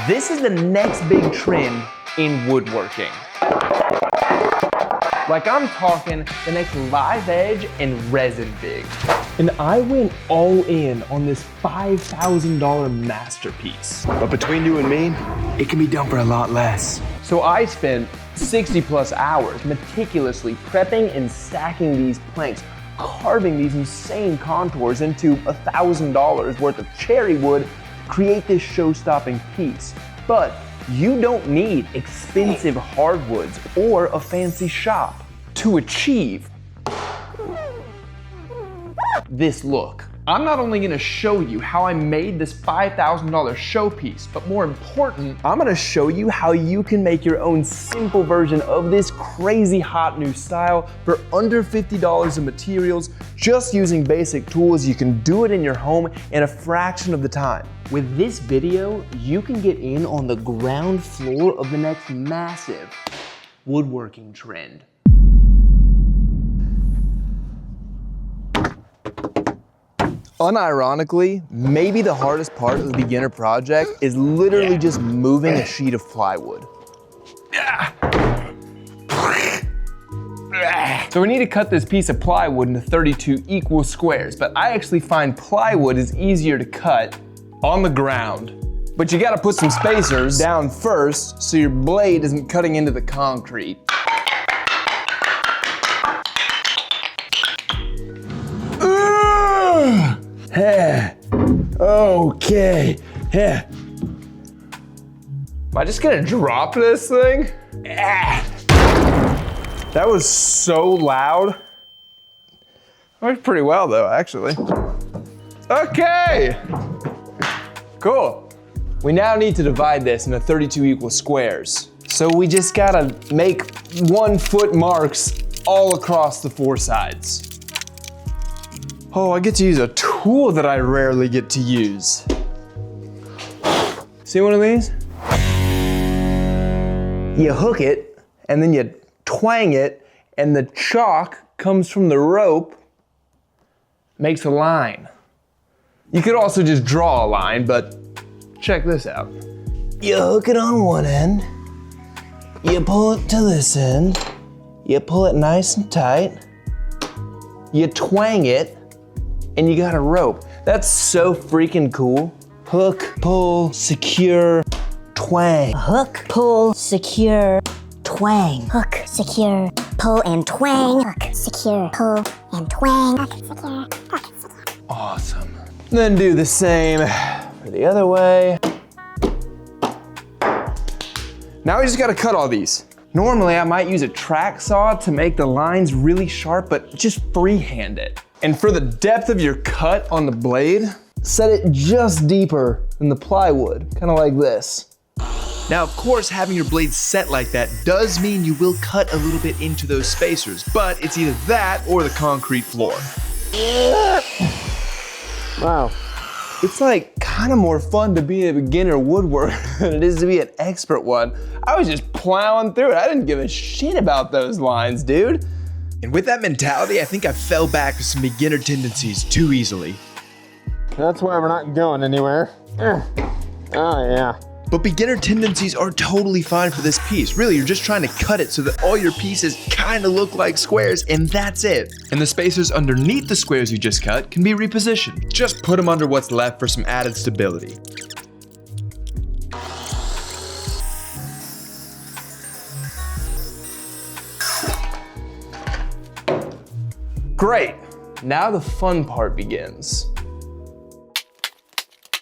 This is the next big trend in woodworking. Like I'm talking the next live edge and resin big. And I went all in on this $5,000 masterpiece. But between you and me, it can be done for a lot less. So I spent 60+ hours meticulously prepping and stacking these planks, carving these insane contours into $1,000 worth of cherry wood to create this show-stopping piece. But you don't need expensive hardwoods or a fancy shop to achieve this look. I'm not only gonna show you how I made this $5,000 showpiece, but more important, I'm gonna show you how you can make your own simple version of this crazy hot new style for under $50 of materials, just using basic tools. You can do it in your home in a fraction of the time. With this video, you can get in on the ground floor of the next massive woodworking trend. Unironically, maybe the hardest part of the beginner project is literally just moving a sheet of plywood. So we need to cut this piece of plywood into 32 equal squares, but I actually find plywood is easier to cut on the ground. But you gotta put some spacers down first so your blade isn't cutting into the concrete. Okay. Am I just gonna drop this thing? That was so loud. Worked pretty well though, actually. Okay. Cool. We now need to divide this into 32 equal squares. So we just gotta make 1 foot marks all across the 4 sides. Oh, I get to use a tool that I rarely get to use. See one of these? You hook it, and then you twang it, and the chalk comes from the rope, makes a line. You could also just draw a line, but check this out. You hook it on one end, you pull it to this end, you pull it nice and tight, you twang it, and you got a rope. That's so freaking cool. Hook, pull, secure, twang. Hook, pull, secure, twang. Hook, secure, pull and twang. Hook, secure, pull and twang. Hook, secure, hook, secure. Awesome. Then do the same for the other way. Now we just gotta cut all these. Normally I might use a track saw to make the lines really sharp, but just freehand it. And for the depth of your cut on the blade, set it just deeper than the plywood, kind of like this. Now, of course, having your blade set like that does mean you will cut a little bit into those spacers, but it's either that or the concrete floor. Wow. It's like kind of more fun to be a beginner woodworker than it is to be an expert one. I was just plowing through it. I didn't give a shit about those lines, dude. And with that mentality, I think I fell back to some beginner tendencies too easily. That's why we're not going anywhere. Oh yeah. But beginner tendencies are totally fine for this piece. Really, you're just trying to cut it so that all your pieces kind of look like squares, and that's it. And the spacers underneath the squares you just cut can be repositioned. Just put them under what's left for some added stability. Great. Now the fun part begins.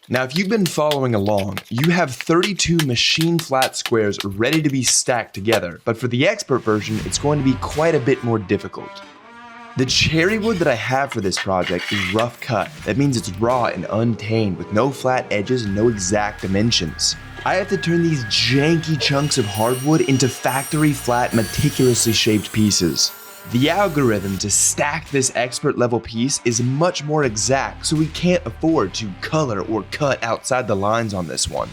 Now, if you've been following along, you have 32 machine flat squares ready to be stacked together, but for the expert version, it's going to be quite a bit more difficult. The cherry wood that I have for this project is rough cut. That means it's raw and untamed with no flat edges and no exact dimensions. I have to turn these janky chunks of hardwood into factory flat, meticulously shaped pieces. The algorithm to stack this expert level piece is much more exact, so we can't afford to color or cut outside the lines on this one.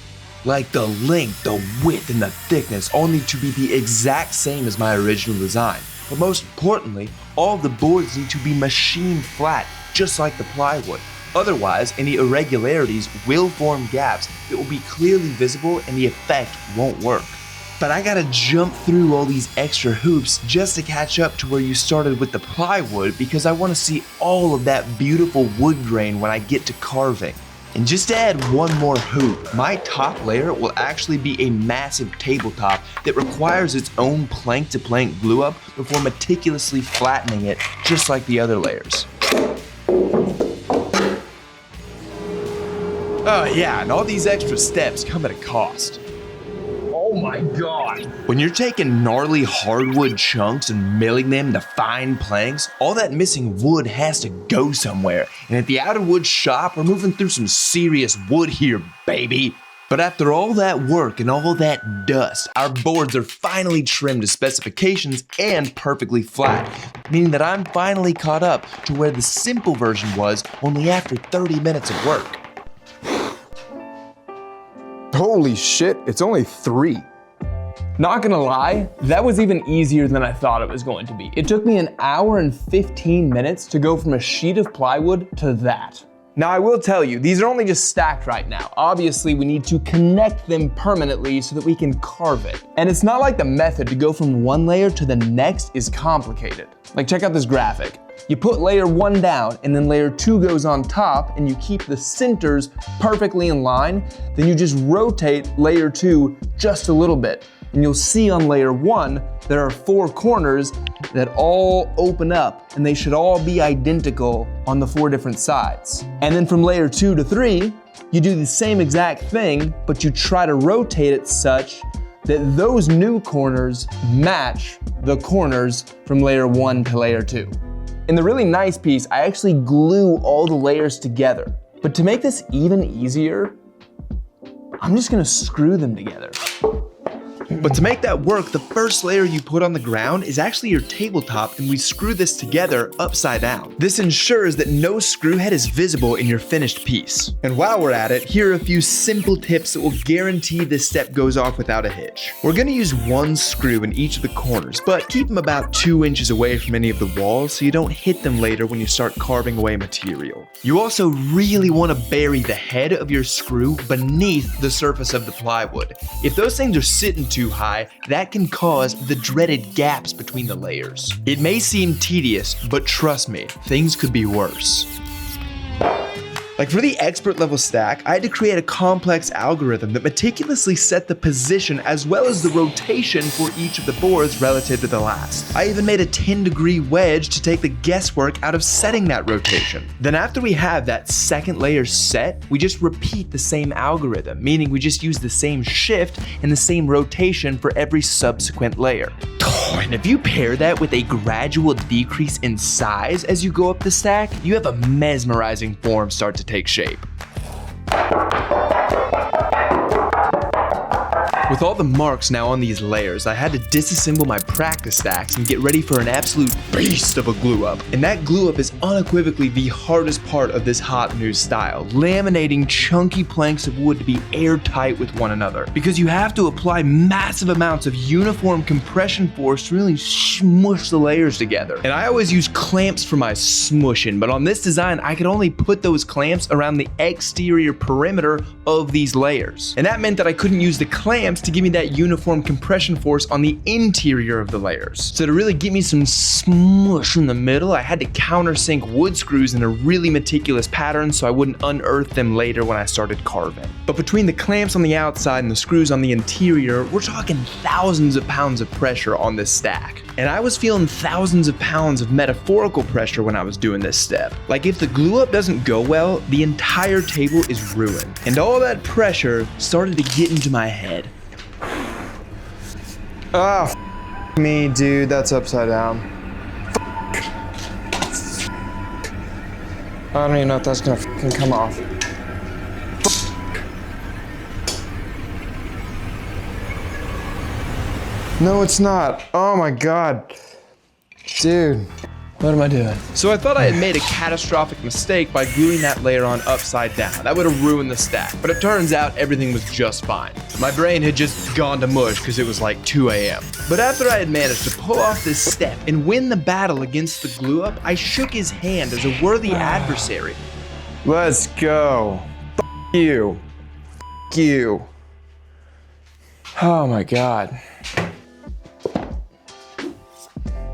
Like the length, the width, and the thickness all need to be the exact same as my original design. But most importantly, all the boards need to be machine flat, just like the plywood. Otherwise, any irregularities will form gaps that will be clearly visible and the effect won't work. But I gotta jump through all these extra hoops just to catch up to where you started with the plywood because I wanna see all of that beautiful wood grain when I get to carving. And just to add one more hoop, my top layer will actually be a massive tabletop that requires its own plank-to-plank glue-up before meticulously flattening it just like the other layers. Oh yeah, and all these extra steps come at a cost. Oh my God. When you're taking gnarly hardwood chunks and milling them into fine planks, all that missing wood has to go somewhere. And at the Outerwood shop, we're moving through some serious wood here, baby. But after all that work and all that dust, our boards are finally trimmed to specifications and perfectly flat, meaning that I'm finally caught up to where the simple version was only after 30 minutes of work. Holy shit, it's only 3. Not gonna lie, that was even easier than I thought it was going to be. It took me 1 hour and 15 minutes to go from a sheet of plywood to that. Now I will tell you, these are only just stacked right now. Obviously we need to connect them permanently so that we can carve it. And it's not like the method to go from one layer to the next is complicated. Like check out this graphic. You put layer 1 down and then layer 2 goes on top and you keep the centers perfectly in line, then you just rotate layer 2 just a little bit. And you'll see on layer 1, there are 4 corners that all open up and they should all be identical on the 4 different sides. And then from layer 2 to 3, you do the same exact thing, but you try to rotate it such that those new corners match the corners from layer 1 to layer 2. In the really nice piece, I actually glue all the layers together. But to make this even easier, I'm just gonna screw them together. But to make that work, the first layer you put on the ground is actually your tabletop, and we screw this together upside down. This ensures that no screw head is visible in your finished piece. And while we're at it, here are a few simple tips that will guarantee this step goes off without a hitch. We're gonna use 1 screw in each of the corners, but keep them about 2 inches away from any of the walls so you don't hit them later when you start carving away material. You also really wanna bury the head of your screw beneath the surface of the plywood. If those things are sitting too high, that can cause the dreaded gaps between the layers. It may seem tedious, but trust me, things could be worse. Like for the expert level stack, I had to create a complex algorithm that meticulously set the position as well as the rotation for each of the boards relative to the last. I even made a 10-degree wedge to take the guesswork out of setting that rotation. Then after we have that second layer set, we just repeat the same algorithm, meaning we just use the same shift and the same rotation for every subsequent layer. And if you pair that with a gradual decrease in size as you go up the stack, you have a mesmerizing form start to take shape. With all the marks now on these layers, I had to disassemble my practice stacks and get ready for an absolute beast of a glue up. And that glue up is unequivocally the hardest part of this hot new style, laminating chunky planks of wood to be airtight with one another. Because you have to apply massive amounts of uniform compression force to really smush the layers together. And I always use clamps for my smushing, but on this design, I could only put those clamps around the exterior perimeter of these layers. And that meant that I couldn't use the clamps to give me that uniform compression force on the interior of the layers. So to really give me some smush in the middle, I had to countersink wood screws in a really meticulous pattern so I wouldn't unearth them later when I started carving. But between the clamps on the outside and the screws on the interior, we're talking thousands of pounds of pressure on this stack. And I was feeling thousands of pounds of metaphorical pressure when I was doing this step. Like if the glue up doesn't go well, the entire table is ruined. And all that pressure started to get into my head. Ah, me, dude, that's upside down. I don't even know if that's gonna fucking come off. No, it's not. Oh my God. Dude, what am I doing? So I thought I had made a catastrophic mistake by gluing that layer on upside down. That would have ruined the stack, but it turns out everything was just fine. My brain had just gone to mush because it was like 2 a.m. But after I had managed to pull off this step and win the battle against the glue up, I shook his hand as a worthy adversary. Let's go. F you. F you. Oh my God.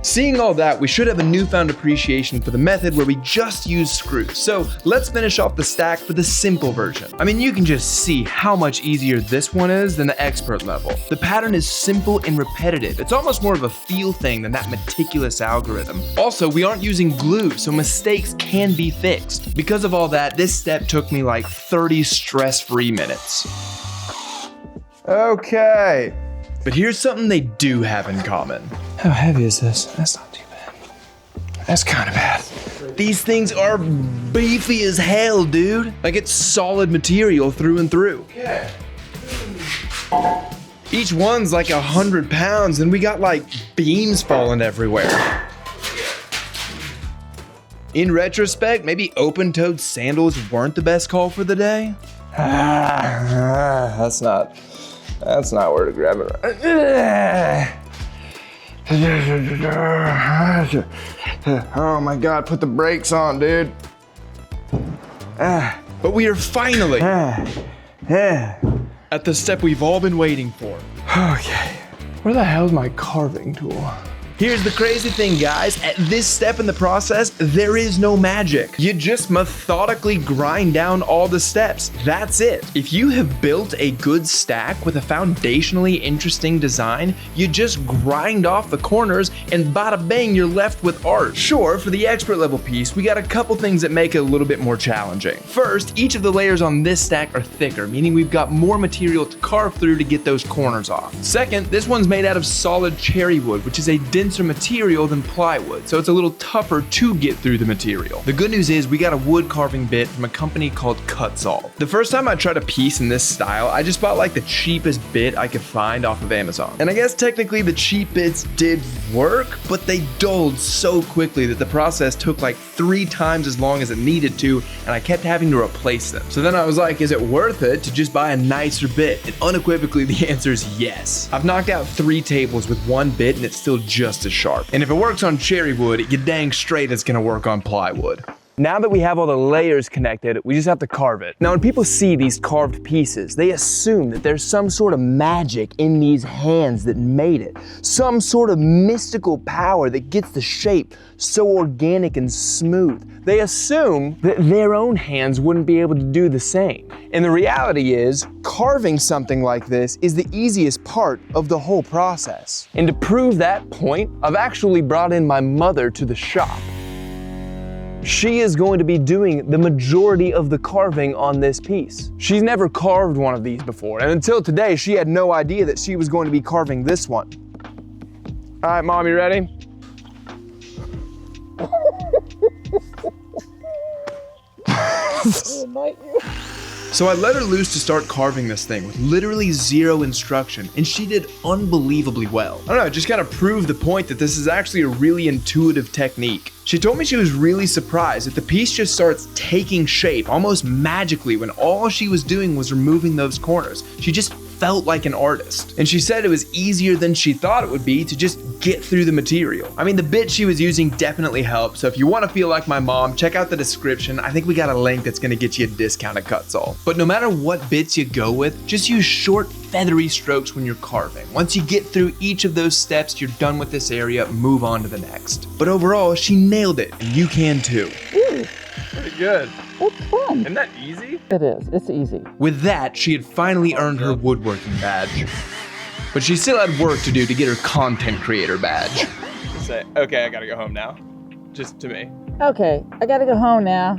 Seeing all that, we should have a newfound appreciation for the method where we just use screws. So let's finish off the stack for the simple version. I mean, you can just see how much easier this one is than the expert level. The pattern is simple and repetitive. It's almost more of a feel thing than that meticulous algorithm. Also, we aren't using glue, so mistakes can be fixed. Because of all that, this step took me like 30 stress-free minutes. Okay. But here's something they do have in common. How heavy is this? That's not too bad. That's kind of bad. These things are beefy as hell, dude. Like, it's solid material through and through. Okay. Each one's like 100 pounds and we got like beams falling everywhere. In retrospect, maybe open-toed sandals weren't the best call for the day. That's not where to grab it. Oh my God, put the brakes on, dude. But we are finally at the step we've all been waiting for. Okay. Where the hell's my carving tool? Here's the crazy thing, guys. At this step in the process, there is no magic. You just methodically grind down all the steps. That's it. If you have built a good stack with a foundationally interesting design, you just grind off the corners and bada bang, you're left with art. Sure, for the expert level piece, we got a couple things that make it a little bit more challenging. First, each of the layers on this stack are thicker, meaning we've got more material to carve through to get those corners off. Second, this one's made out of solid cherry wood, which is a denser material than plywood, so it's a little tougher to get through the material. The good news is we got a wood carving bit from a company called Kutzall. The first time I tried a piece in this style, I just bought like the cheapest bit I could find off of Amazon. And I guess technically the cheap bits did work, but they dulled so quickly that the process took like 3 times as long as it needed to, and I kept having to replace them. So then I was like, is it worth it to just buy a nicer bit? And unequivocally the answer is yes. I've knocked out 3 tables with one bit and it's still just as sharp. And if it works on cherry wood, you dang straight it's gonna work on plywood. Now that we have all the layers connected, we just have to carve it. Now when people see these carved pieces, they assume that there's some sort of magic in these hands that made it. Some sort of mystical power that gets the shape so organic and smooth. They assume that their own hands wouldn't be able to do the same. And the reality is, carving something like this is the easiest part of the whole process. And to prove that point, I've actually brought in my mother to the shop. She is going to be doing the majority of the carving on this piece. She's never carved one of these before, and until today, she had no idea that she was going to be carving this one. All right, Mom, you ready? So I let her loose to start carving this thing with literally 0 instruction, and she did unbelievably well. I don't know, it just kind of proved the point that this is actually a really intuitive technique. She told me she was really surprised that the piece just starts taking shape almost magically when all she was doing was removing those corners. She just felt like an artist. And she said it was easier than she thought it would be to just get through the material. I mean, the bit she was using definitely helped, so if you want to feel like my mom, check out the description. I think we got a link that's going to get you a discount at Kutzall. But no matter what bits you go with, just use short, feathery strokes when you're carving. Once you get through each of those steps, you're done with this area, move on to the next. But overall, she nailed it, and you can too. Ooh, pretty good. It's fun. Isn't that easy? It is. It's easy. With that, she had finally earned her woodworking badge. But she still had work to do to get her content creator badge. Say, okay, I gotta go home now. Just to me. Okay, I gotta go home now.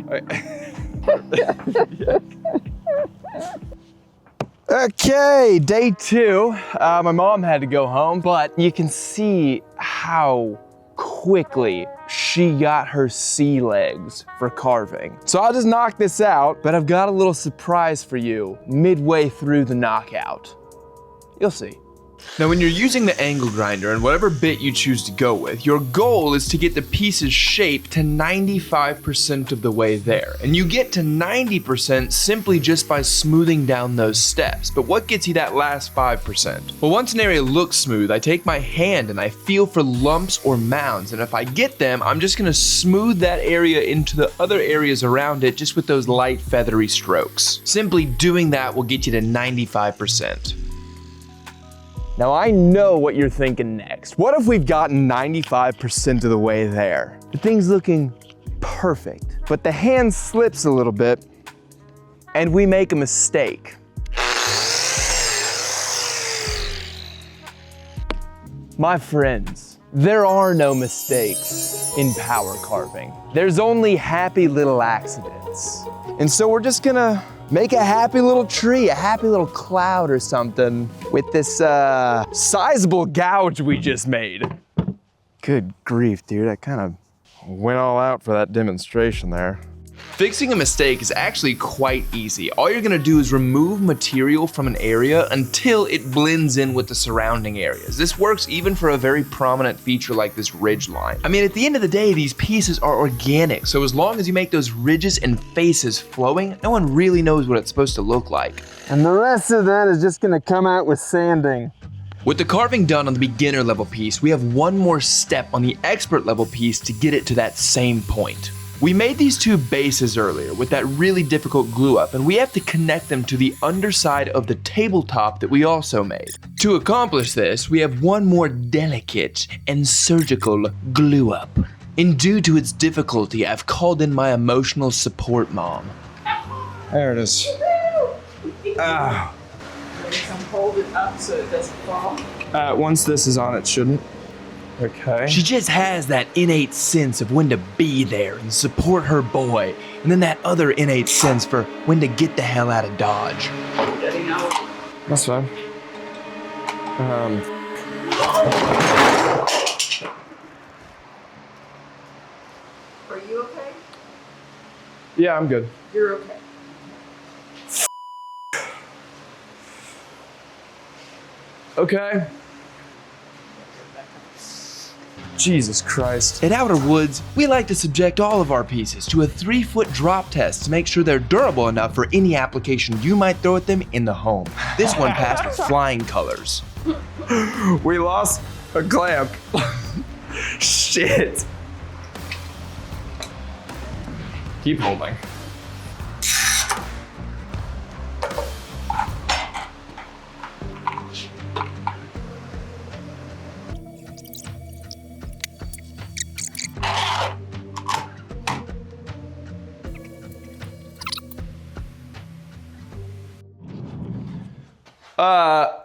Okay, day 2. My mom had to go home, but you can see how quickly she got her sea legs for carving. So I'll just knock this out, but I've got a little surprise for you midway through the knockout. You'll see. Now when you're using the angle grinder and whatever bit you choose to go with, your goal is to get the piece's shape to 95% of the way there. And you get to 90% simply just by smoothing down those steps. But what gets you that last 5%? Well, once an area looks smooth, I take my hand and I feel for lumps or mounds. And if I get them, I'm just gonna smooth that area into the other areas around it just with those light feathery strokes. Simply doing that will get you to 95%. Now I know what you're thinking next. What if we've gotten 95% of the way there? The thing's looking perfect, but the hand slips a little bit and we make a mistake. My friends, there are no mistakes in power carving. There's only happy little accidents. And so we're just gonna make a happy little tree, a happy little cloud or something with this sizable gouge we just made. Good grief, dude, I kind of went all out for that demonstration there. Fixing a mistake is actually quite easy. All you're gonna do is remove material from an area until it blends in with the surrounding areas. This works even for a very prominent feature like this ridge line. I mean, at the end of the day, these pieces are organic, so as long as you make those ridges and faces flowing, no one really knows what it's supposed to look like. And the rest of that is just gonna come out with sanding. With the carving done on the beginner level piece, we have one more step on the expert level piece to get it to that same point. We made these two bases earlier with that really difficult glue up, and we have to connect them to the underside of the tabletop that we also made. To accomplish this, we have one more delicate and surgical glue up. And due to its difficulty, I've called in my emotional support mom. There it is. Ah. Hold it up so it doesn't fall. Once this is on, it shouldn't. Okay. She just has that innate sense of when to be there and support her boy, and then that other innate sense for when to get the hell out of Dodge. Getting out. That's fine. Are you okay? Yeah, I'm good. You're okay. Okay. Jesus Christ. At Outer Woods, we like to subject all of our pieces to a 3-foot drop test to make sure they're durable enough for any application you might throw at them in the home. This one passed with flying colors. We lost a clamp. Shit. Keep holding.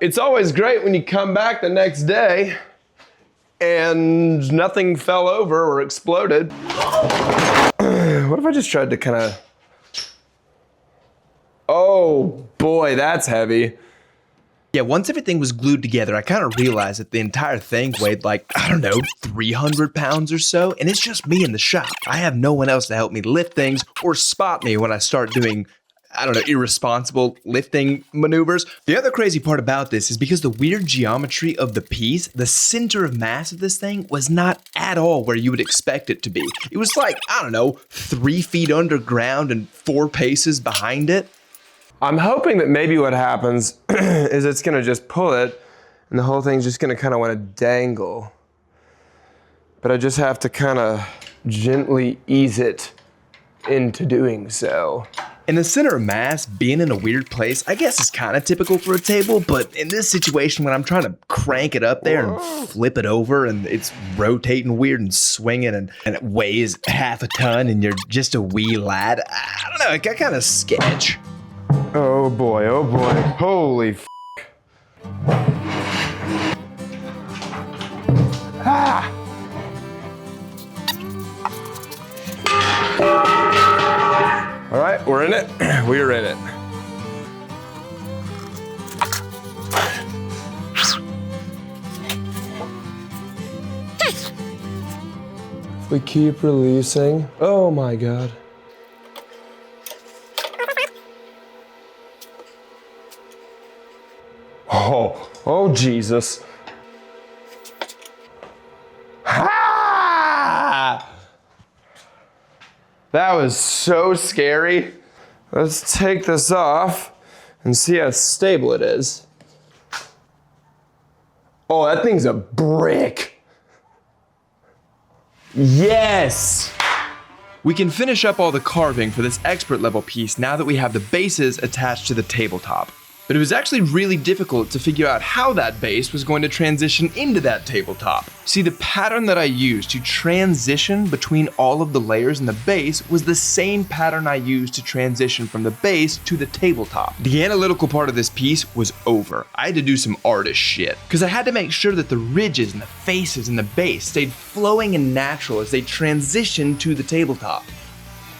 It's always great when you come back the next day and nothing fell over or exploded. What if I just tried to kind of... Oh boy, that's heavy. Yeah, once everything was glued together, I kind of realized that the entire thing weighed like, I don't know, 300 pounds or so, and it's just me in the shop. I have no one else to help me lift things or spot me when I start doing, I don't know, irresponsible lifting maneuvers. The other crazy part about this is because the weird geometry of the piece, the center of mass of this thing was not at all where you would expect it to be. It was like, I don't know, 3 feet underground and 4 paces behind it. I'm hoping that maybe what happens is it's gonna just pull it and the whole thing's just gonna kind of want to dangle. But I just have to kind of gently ease it into doing so. And the center of mass being in a weird place, I guess is kind of typical for a table, but in this situation when I'm trying to crank it up there and flip it over and it's rotating weird and swinging and it weighs half a ton and you're just a wee lad, I don't know, it got kind of sketch. Oh boy, holy f***. Ah! All right, we're in it. We're in it. We keep releasing. Oh my God. Oh Jesus. Ha! That was so scary. Let's take this off and see how stable it is. Oh, that thing's a brick. Yes! We can finish up all the carving for this expert level piece now that we have the bases attached to the tabletop. But it was actually really difficult to figure out how that base was going to transition into that tabletop. See, the pattern that I used to transition between all of the layers in the base was the same pattern I used to transition from the base to the tabletop. The analytical part of this piece was over. I had to do some artist shit, because I had to make sure that the ridges and the faces in the base stayed flowing and natural as they transitioned to the tabletop.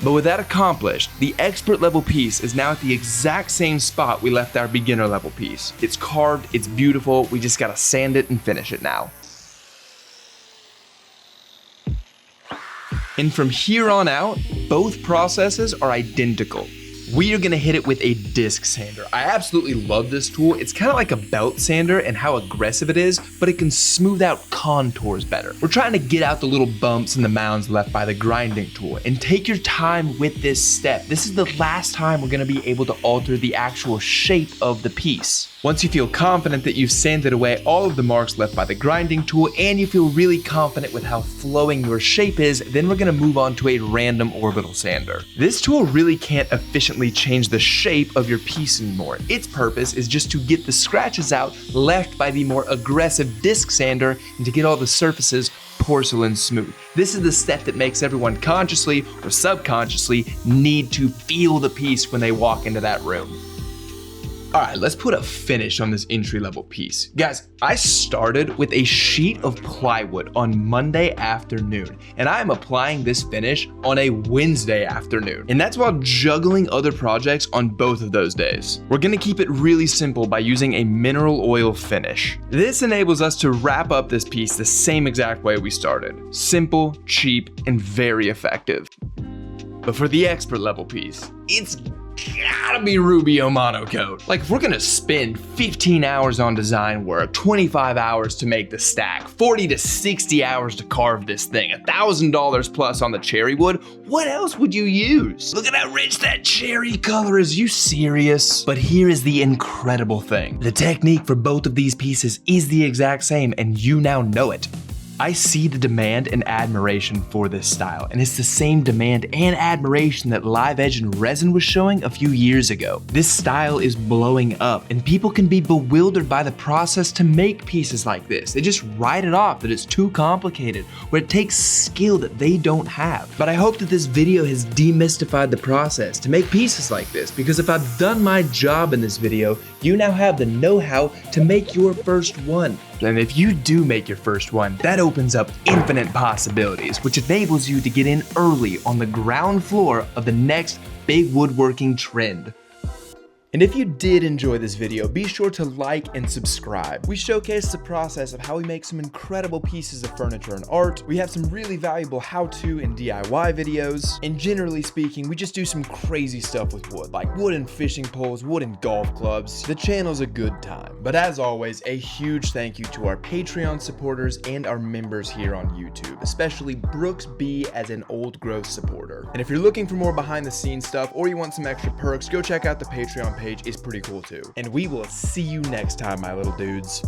But with that accomplished, the expert level piece is now at the exact same spot we left our beginner level piece. It's carved, it's beautiful, we just gotta sand it and finish it now. And from here on out, both processes are identical. We are gonna hit it with a disc sander. I absolutely love this tool. It's kind of like a belt sander and how aggressive it is, but it can smooth out contours better. We're trying to get out the little bumps and the mounds left by the grinding tool, and take your time with this step. This is the last time we're gonna be able to alter the actual shape of the piece. Once you feel confident that you've sanded away all of the marks left by the grinding tool and you feel really confident with how flowing your shape is, then we're gonna move on to a random orbital sander. This tool really can't efficiently change the shape of your piece anymore. Its purpose is just to get the scratches out left by the more aggressive disc sander and to get all the surfaces porcelain smooth. This is the step that makes everyone consciously or subconsciously need to feel the piece when they walk into that room. All right, let's put a finish on this entry-level piece. Guys, I started with a sheet of plywood on Monday afternoon, and I am applying this finish on a Wednesday afternoon. And that's while juggling other projects on both of those days. We're gonna keep it really simple by using a mineral oil finish. This enables us to wrap up this piece the same exact way we started. Simple, cheap, and very effective. But for the expert level piece, it's gotta be Rubio Monocoat. Like, if we're gonna spend 15 hours on design work, 25 hours to make the stack, 40 to 60 hours to carve this thing, $1,000 plus on the cherry wood, what else would you use? Look at how rich that cherry color is, you serious? But here is the incredible thing. The technique for both of these pieces is the exact same, and you now know it. I see the demand and admiration for this style, and it's the same demand and admiration that live edge and resin was showing a few years ago. This style is blowing up, and people can be bewildered by the process to make pieces like this. They just write it off that it's too complicated, where it takes skill that they don't have. But I hope that this video has demystified the process to make pieces like this, because if I've done my job in this video, you now have the know-how to make your first one. And if you do make your first one, that opens up infinite possibilities, which enables you to get in early on the ground floor of the next big woodworking trend. And if you did enjoy this video, be sure to like and subscribe. We showcase the process of how we make some incredible pieces of furniture and art. We have some really valuable how-to and DIY videos. And generally speaking, we just do some crazy stuff with wood, like wooden fishing poles, wooden golf clubs. The channel's a good time. But as always, a huge thank you to our Patreon supporters and our members here on YouTube, especially Brooks B as an old growth supporter. And if you're looking for more behind the scenes stuff or you want some extra perks, go check out the Patreon page. Is pretty cool too. And we will see you next time, my little dudes.